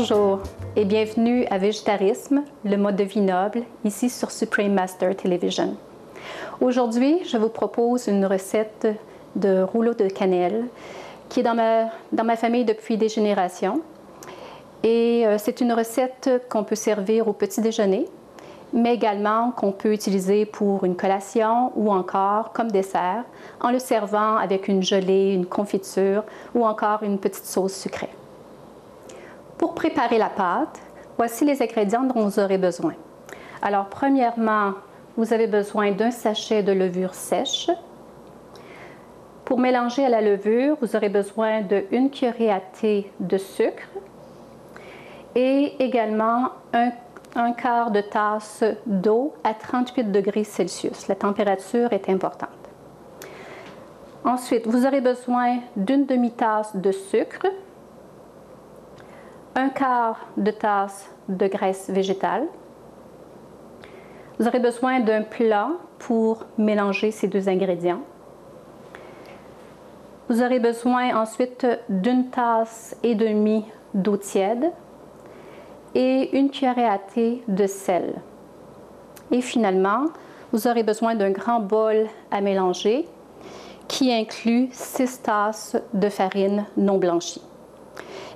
Bonjour et bienvenue à Végétarisme, le mode de vie noble, ici sur Supreme Master Television. Aujourd'hui, je vous propose une recette de rouleau de cannelle qui est dans ma famille depuis des générations. Et c'est une recette qu'on peut servir au petit déjeuner, mais également qu'on peut utiliser pour une collation ou encore comme dessert en le servant avec une gelée, une confiture ou encore une petite sauce sucrée. Pour préparer la pâte, voici les ingrédients dont vous aurez besoin. Alors, premièrement, vous avez besoin d'un sachet de levure sèche. Pour mélanger à la levure, vous aurez besoin de 1 cuillerée à thé de sucre et également un quart de tasse d'eau à 38 degrés Celsius. La température est importante. Ensuite, vous aurez besoin d'une demi-tasse de sucre, un quart de tasse de graisse végétale. Vous aurez besoin d'un plat pour mélanger ces deux ingrédients. Vous aurez besoin ensuite d'une tasse et demie d'eau tiède et 1 cuillerée à thé de sel. Et finalement, vous aurez besoin d'un grand bol à mélanger qui inclut 6 tasses de farine non blanchie.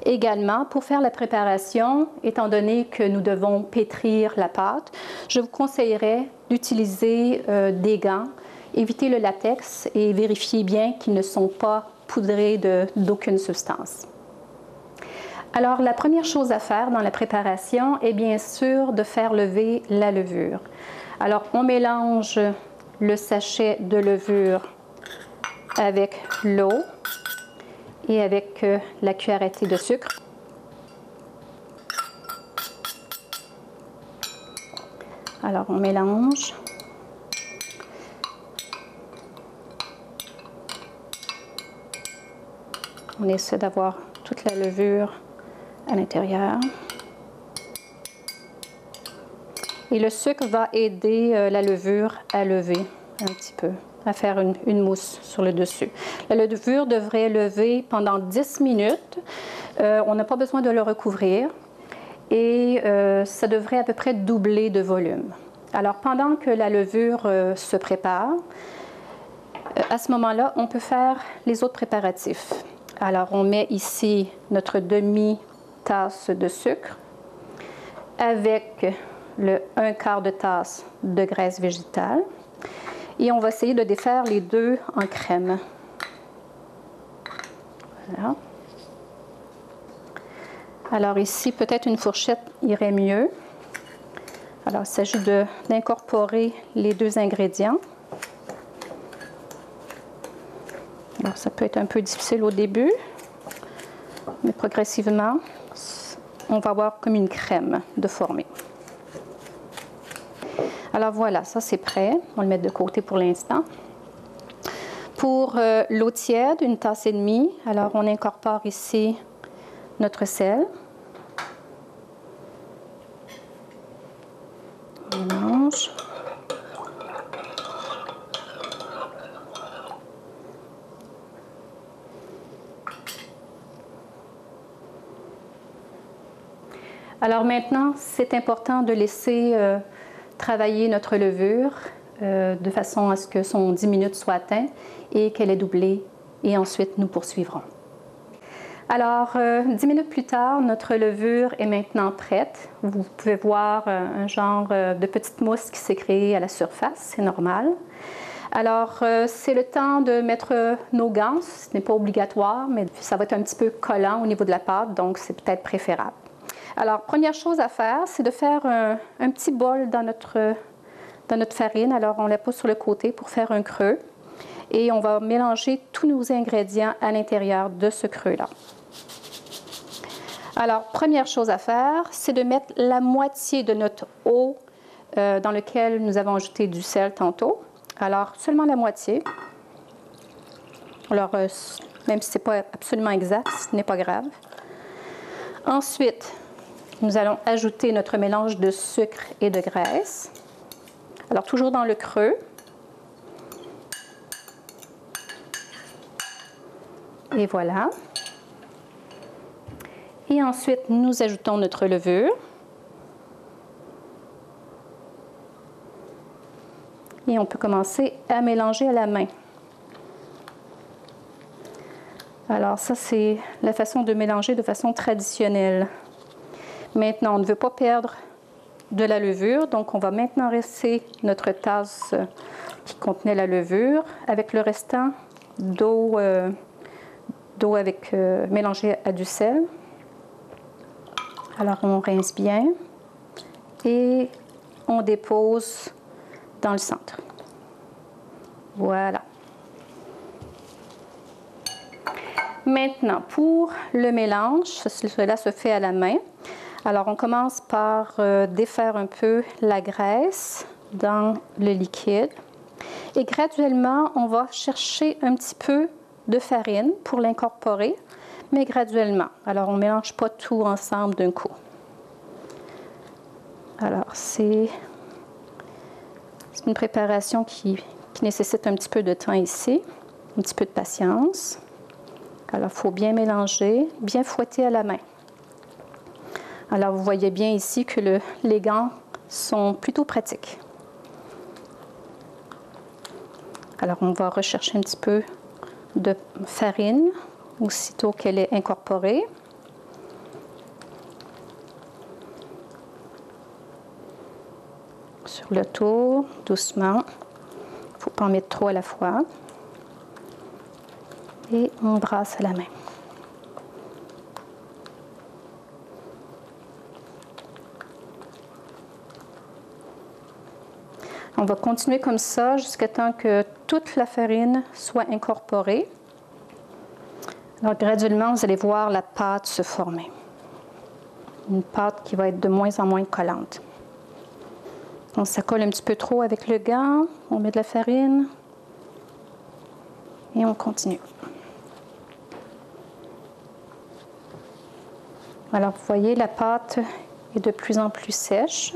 Également, pour faire la préparation, étant donné que nous devons pétrir la pâte, je vous conseillerais d'utiliser des gants. Évitez le latex et vérifiez bien qu'ils ne sont pas poudrés d'aucune substance. Alors, la première chose à faire dans la préparation est bien sûr de faire lever la levure. Alors, on mélange le sachet de levure avec l'eau et avec la cuillère à thé de sucre. Alors, on mélange. On essaie d'avoir toute la levure à l'intérieur. Et le sucre va aider la levure à lever un petit peu, à faire une mousse sur le dessus. La levure devrait lever pendant 10 minutes. On n'a pas besoin de le recouvrir et ça devrait à peu près doubler de volume. Alors, pendant que la levure se prépare, à ce moment-là, on peut faire les autres préparatifs. Alors, on met ici notre demi-tasse de sucre avec le 1 quart de tasse de graisse végétale. Et on va essayer de défaire les deux en crème. Voilà. Alors ici, peut-être une fourchette irait mieux. Alors, il s'agit d'incorporer les deux ingrédients. Alors, ça peut être un peu difficile au début, mais progressivement, on va avoir comme une crème de former. Alors voilà, ça c'est prêt. On va le mettre de côté pour l'instant. Pour l'eau tiède, 1 tasse et demie. Alors on incorpore ici notre sel. On mélange. Alors maintenant, c'est important de laisser travailler notre levure de façon à ce que son 10 minutes soit atteint et qu'elle ait doublé. Et ensuite, nous poursuivrons. Alors, 10 minutes plus tard, notre levure est maintenant prête. Vous pouvez voir un genre de petite mousse qui s'est créée à la surface, c'est normal. Alors, c'est le temps de mettre nos gants. Ce n'est pas obligatoire, mais ça va être un petit peu collant au niveau de la pâte, donc c'est peut-être préférable. Alors, première chose à faire, c'est de faire un petit bol dans notre farine. Alors, on la pose sur le côté pour faire un creux. Et on va mélanger tous nos ingrédients à l'intérieur de ce creux-là. Alors, première chose à faire, c'est de mettre la moitié de notre eau dans laquelle nous avons ajouté du sel tantôt. Alors, seulement la moitié. Alors, même si ce n'est pas absolument exact, ce n'est pas grave. Ensuite, nous allons ajouter notre mélange de sucre et de graisse. Alors, toujours dans le creux. Et voilà. Et ensuite, nous ajoutons notre levure. Et on peut commencer à mélanger à la main. Alors ça, c'est la façon de mélanger de façon traditionnelle. Maintenant, on ne veut pas perdre de la levure, donc on va maintenant rincer notre tasse qui contenait la levure avec le restant d'eau mélangée à du sel. Alors on rince bien et on dépose dans le centre. Voilà. Maintenant, pour le mélange, cela se fait à la main. Alors, on commence par défaire un peu la graisse dans le liquide. Et graduellement, on va chercher un petit peu de farine pour l'incorporer, mais graduellement. Alors, on ne mélange pas tout ensemble d'un coup. Alors, c'est une préparation qui nécessite un petit peu de temps ici, un petit peu de patience. Alors, il faut bien mélanger, bien fouetter à la main. Alors, vous voyez bien ici que les gants sont plutôt pratiques. Alors, on va rechercher un petit peu de farine aussitôt qu'elle est incorporée. Sur le tour, doucement. Il ne faut pas en mettre trop à la fois. Et on brasse à la main. On va continuer comme ça jusqu'à temps que toute la farine soit incorporée. Alors, graduellement, vous allez voir la pâte se former. Une pâte qui va être de moins en moins collante. On s'accole un petit peu trop avec le gant, on met de la farine et on continue. Alors, vous voyez, la pâte est de plus en plus sèche.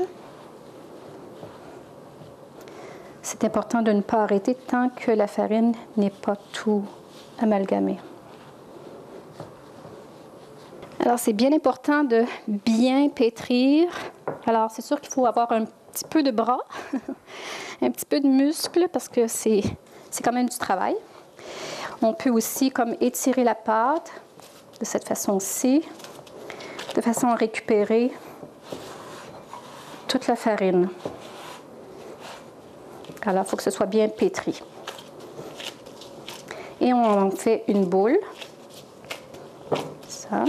C'est important de ne pas arrêter tant que la farine n'est pas tout amalgamée. Alors, c'est bien important de bien pétrir. Alors, c'est sûr qu'il faut avoir un petit peu de bras, un petit peu de muscle, parce que c'est quand même du travail. On peut aussi comme étirer la pâte de cette façon-ci, de façon à récupérer toute la farine. Alors, il faut que ce soit bien pétri. Et on en fait une boule. Ça.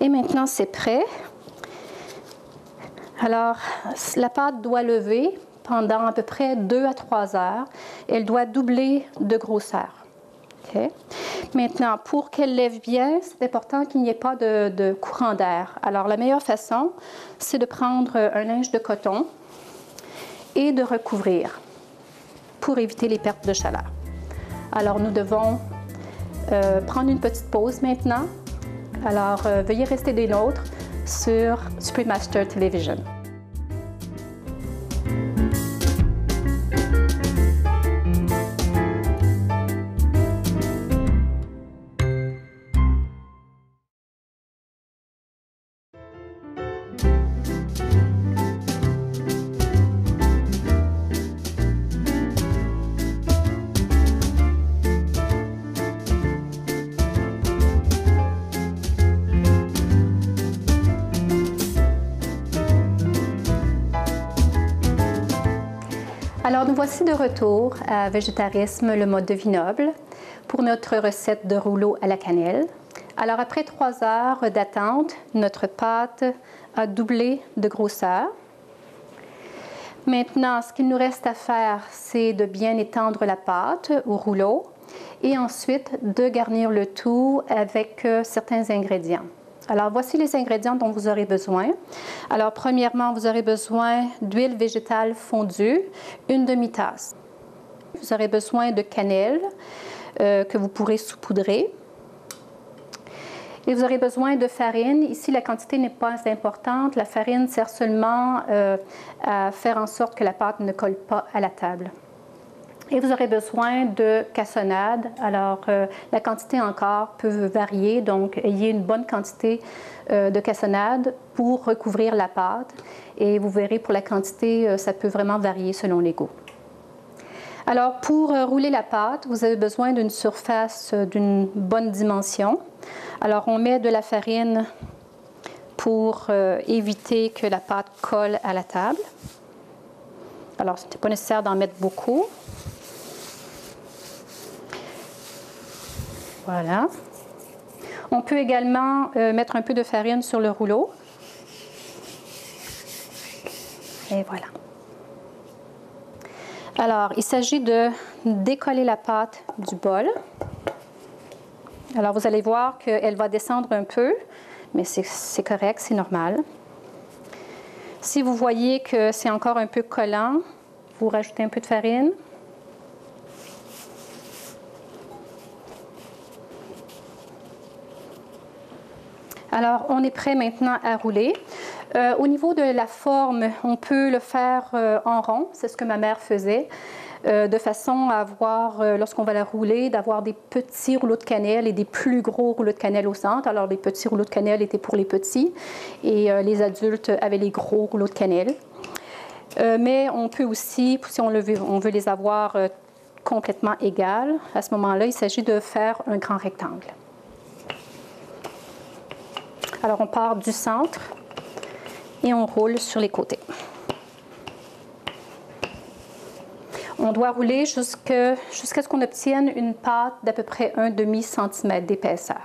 Et maintenant, c'est prêt. Alors, la pâte doit lever pendant à peu près 2 à 3 heures. Elle doit doubler de grosseur. Okay. Maintenant, pour qu'elle lève bien, c'est important qu'il n'y ait pas de courant d'air. Alors, la meilleure façon, c'est de prendre un linge de coton et de recouvrir pour éviter les pertes de chaleur. Alors, nous devons prendre une petite pause maintenant. Alors, veuillez rester des nôtres sur Supreme Master Television. Alors, nous voici de retour à Végétarisme, le mode de vie noble, pour notre recette de rouleau à la cannelle. Alors, après 3 heures d'attente, notre pâte a doublé de grosseur. Maintenant, ce qu'il nous reste à faire, c'est de bien étendre la pâte au rouleau et ensuite de garnir le tout avec certains ingrédients. Alors, voici les ingrédients dont vous aurez besoin. Alors, premièrement, vous aurez besoin d'huile végétale fondue, 1 demi-tasse. Vous aurez besoin de cannelle que vous pourrez saupoudrer. Et vous aurez besoin de farine. Ici, la quantité n'est pas importante. La farine sert seulement à faire en sorte que la pâte ne colle pas à la table. Et vous aurez besoin de cassonade. Alors, la quantité encore peut varier, donc ayez une bonne quantité de cassonade pour recouvrir la pâte. Et vous verrez, pour la quantité, ça peut vraiment varier selon les goûts. Alors, pour rouler la pâte, vous avez besoin d'une surface d'une bonne dimension. Alors, on met de la farine pour éviter que la pâte colle à la table. Alors, ce n'est pas nécessaire d'en mettre beaucoup. Voilà. On peut également mettre un peu de farine sur le rouleau. Et voilà. Alors, il s'agit de décoller la pâte du bol. Alors, vous allez voir qu'elle va descendre un peu, mais c'est correct, c'est normal. Si vous voyez que c'est encore un peu collant, vous rajoutez un peu de farine. Alors, on est prêt maintenant à rouler. Au niveau de la forme, on peut le faire en rond, c'est ce que ma mère faisait, de façon à avoir, lorsqu'on va la rouler, d'avoir des petits rouleaux de cannelle et des plus gros rouleaux de cannelle au centre. Alors, les petits rouleaux de cannelle étaient pour les petits et les adultes avaient les gros rouleaux de cannelle. Mais on peut aussi, si on veut les avoir complètement égales, à ce moment-là, il s'agit de faire un grand rectangle. Alors, on part du centre et on roule sur les côtés. On doit rouler jusqu'à ce qu'on obtienne une pâte d'à peu près 1/2 centimètre d'épaisseur.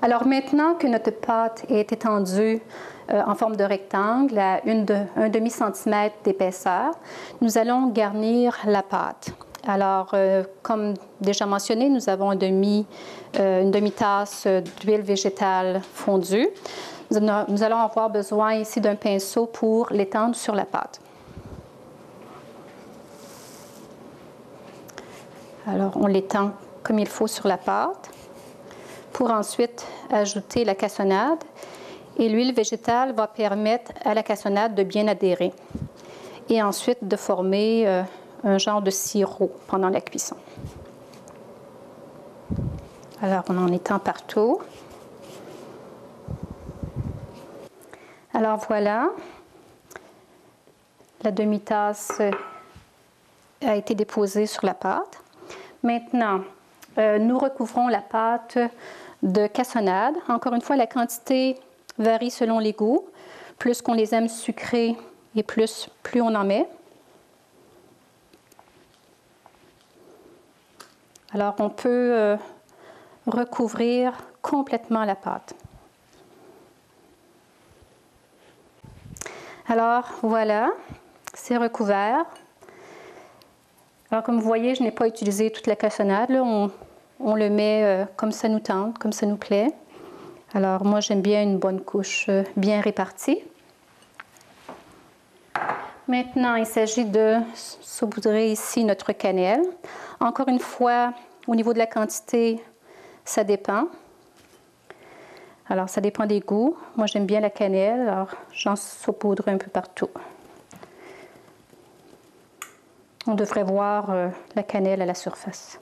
Alors maintenant que notre pâte est étendue en forme de rectangle à 1/2 centimètre d'épaisseur, nous allons garnir la pâte. Alors, comme déjà mentionné, nous avons une demi-tasse d'huile végétale fondue. Nous allons avoir besoin ici d'un pinceau pour l'étendre sur la pâte. Alors, on l'étend comme il faut sur la pâte pour ensuite ajouter la cassonade. Et l'huile végétale va permettre à la cassonade de bien adhérer et ensuite de former un genre de sirop pendant la cuisson. Alors, on en étend partout. Alors voilà, la demi-tasse a été déposée sur la pâte. Maintenant, nous recouvrons la pâte de cassonade. Encore une fois, la quantité varie selon les goûts. Plus qu'on les aime sucrés et plus on en met. Alors, on peut recouvrir complètement la pâte. Alors, voilà, c'est recouvert. Alors, comme vous voyez, je n'ai pas utilisé toute la cassonade. Là, on le met comme ça nous tente, comme ça nous plaît. Alors, moi, j'aime bien une bonne couche bien répartie. Maintenant, il s'agit de saupoudrer ici notre cannelle. Encore une fois, au niveau de la quantité, ça dépend. Alors, ça dépend des goûts. Moi, j'aime bien la cannelle, alors j'en saupoudre un peu partout. On devrait voir la cannelle à la surface.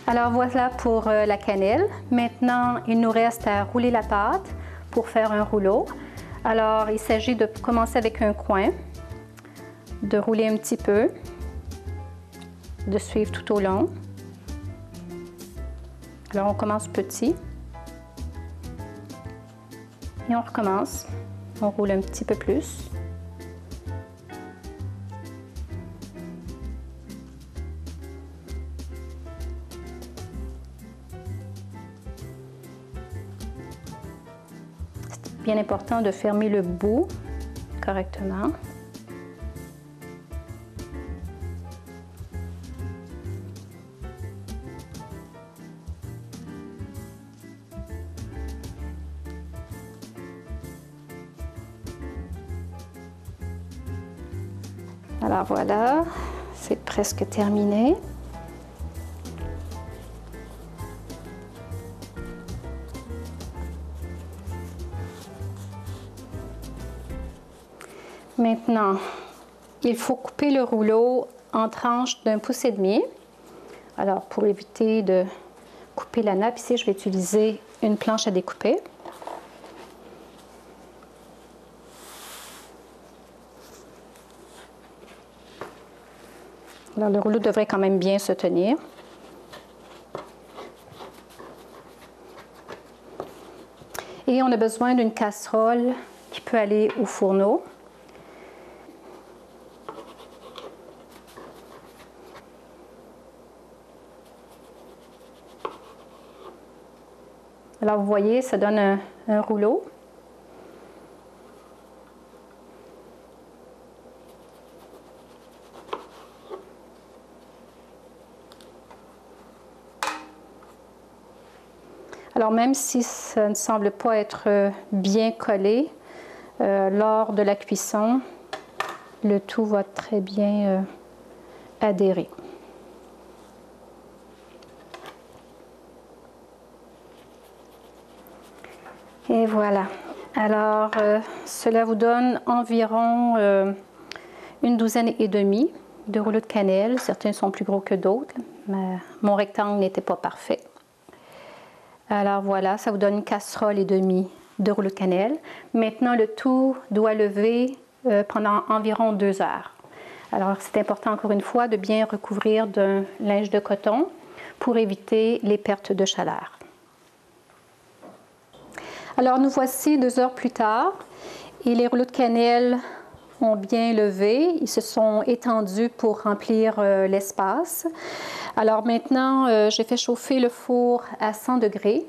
Alors voilà pour la cannelle. Maintenant, il nous reste à rouler la pâte pour faire un rouleau. Alors, il s'agit de commencer avec un coin, de rouler un petit peu, de suivre tout au long. Alors, on commence petit. Et on recommence. On roule un petit peu plus. C'est bien important de fermer le bout correctement. Alors voilà, C'est presque terminé. Maintenant, il faut couper le rouleau en tranches d'1,5 pouce. Alors, pour éviter de couper la nappe, ici, je vais utiliser une planche à découper. Alors, le rouleau devrait quand même bien se tenir. Et on a besoin d'une casserole qui peut aller au fourneau. Alors, vous voyez, ça donne un rouleau. Alors, même si ça ne semble pas être bien collé, lors de la cuisson, le tout va très bien adhérer. Et voilà. Alors, cela vous donne environ une douzaine et demie de rouleaux de cannelle. Certains sont plus gros que d'autres, mais mon rectangle n'était pas parfait. Alors voilà, ça vous donne une casserole et demie de rouleaux de cannelle. Maintenant, le tout doit lever pendant environ 2 heures. Alors, c'est important encore une fois de bien recouvrir d'un linge de coton pour éviter les pertes de chaleur. Alors, nous voici 2 heures plus tard et les rouleaux de cannelle ont bien levé. Ils se sont étendus pour remplir l'espace. Alors maintenant, j'ai fait chauffer le four à 100 degrés.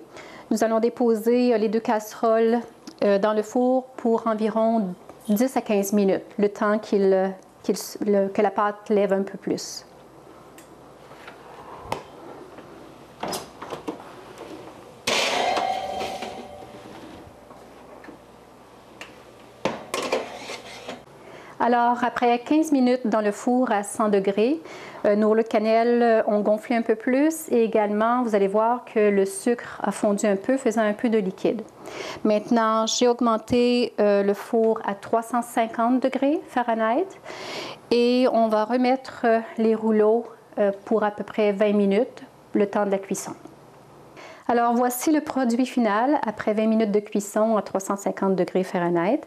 Nous allons déposer les 2 casseroles dans le four pour environ 10 à 15 minutes, le temps que la pâte lève un peu plus. Alors, après 15 minutes dans le four à 100 degrés, nos rouleaux de cannelle ont gonflé un peu plus et également, vous allez voir que le sucre a fondu un peu, faisant un peu de liquide. Maintenant, j'ai augmenté le four à 350 degrés Fahrenheit et on va remettre les rouleaux pour à peu près 20 minutes, le temps de la cuisson. Alors, voici le produit final après 20 minutes de cuisson à 350 degrés Fahrenheit.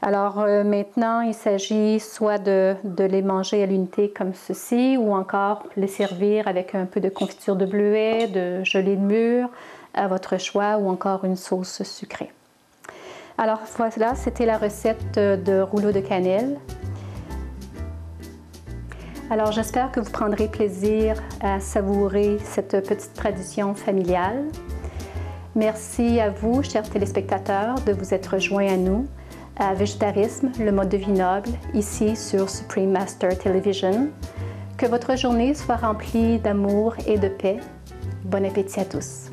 Alors maintenant, il s'agit soit de les manger à l'unité comme ceci ou encore les servir avec un peu de confiture de bleuet, de gelée de mûre, à votre choix ou encore une sauce sucrée. Alors voilà, c'était la recette de rouleau de cannelle. Alors j'espère que vous prendrez plaisir à savourer cette petite tradition familiale. Merci à vous, chers téléspectateurs, de vous être joints à nous à Végétarisme, le mode de vie noble, ici sur Supreme Master Television. Que votre journée soit remplie d'amour et de paix. Bon appétit à tous!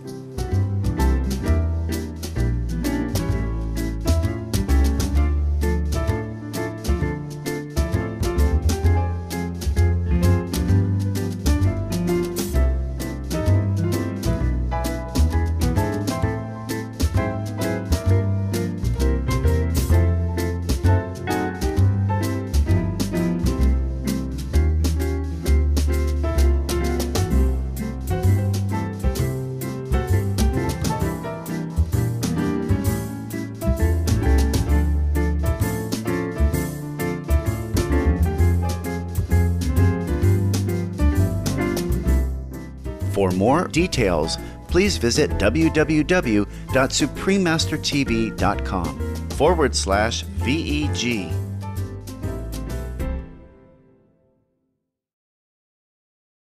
For more details, please visit www.suprememastertv.com/VEG.